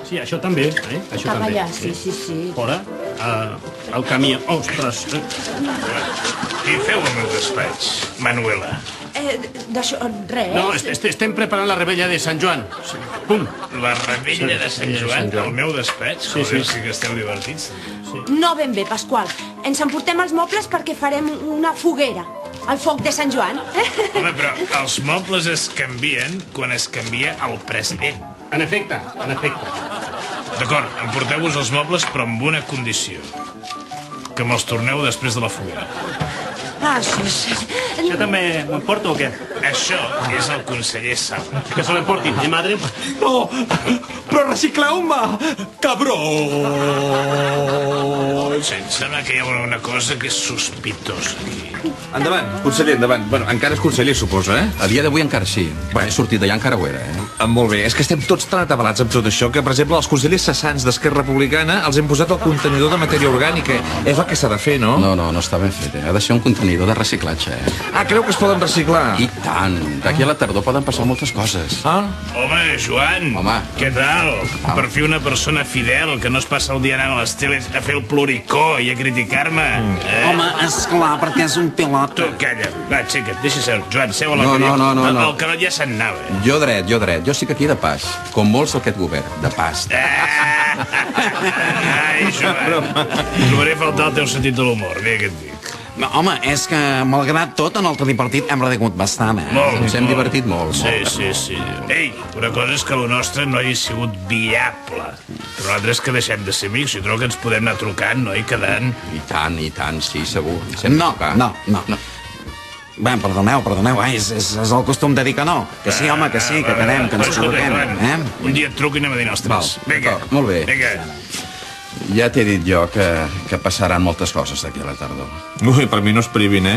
Sí, això també, això Cap també. allà, sí. Fora, el camí... Ostres! Què feu al meu despatx, Manuela? D'això, res. No, estem preparant la rebella de Sant Joan. Pum! La rebella de Sant Joan al meu despatx? Sí. Sí que esteu divertits. No ben bé, Pasqual. Ens emportem els mobles perquè farem una foguera. Al foc de Sant Joan. Home, però els mobles es canvien quan es canvia el president. En efecte. D'acord, emporteu-vos els mobles, però amb una condició. Que me'ls torneu després de la foguera. Sí. Això també m'emporto o què? Això és el conseller Sala. Que se l'emporti, madre? No, però recicleu-me, cabró! Em sembla que hi ha una cosa que és sospitosa aquí. Endavant, conseller, endavant. Bueno, encara és conseller, suposo, eh? A dia d'avui encara sí. He sortit d'allà encara ho era, Molt bé, és que estem tots tan atabalats amb tot això que, per exemple, els consellers cessants d'Esquerra Republicana els hem posat al contenidor de matèria orgànica. És el que s'ha de fer, no? No està ben fet, Ha de ser un contenidor de reciclatge, Ah, creu que es poden reciclar? I tant. D'aquí a la tardor poden passar moltes coses. Home, Joan! Home. Què tal? Per fi una persona fidel que no es passa el dia anant a les teles a fer el ploricó i a criticar-me. Home, esclar, perquè és un pilot. Tu, calla. Va, aixeca't, deixa ser. Joan, seu a la No. El Carot ja se'n anava. Jo dret. Jo estic aquí de pas. Com molts d'aquest govern. De pas. Ai, Joan. Trobaré a faltar el teu sentit de l'humor. Mira què et dic. No, home, és que, malgrat tot, en el tripartit hem redegut bastant, Ens hem divertit molt. Sí. Ei, una cosa és que el nostre no hagi sigut viable. Però l'altre és que deixem de ser amics. Jo trobo que ens podem anar trucant, no? I quedant. I tant, sí, segur. No. Bé, perdoneu, és el costum de dir que no. Que sí, home, que sí, que quedem, que ens truquem, Un dia et truco i anem a dir nostres. Vinga. Molt bé. Vinga. Ja t'he dit jo que passaran moltes coses d'aquí a la tardor. Ui, per mi no es privin,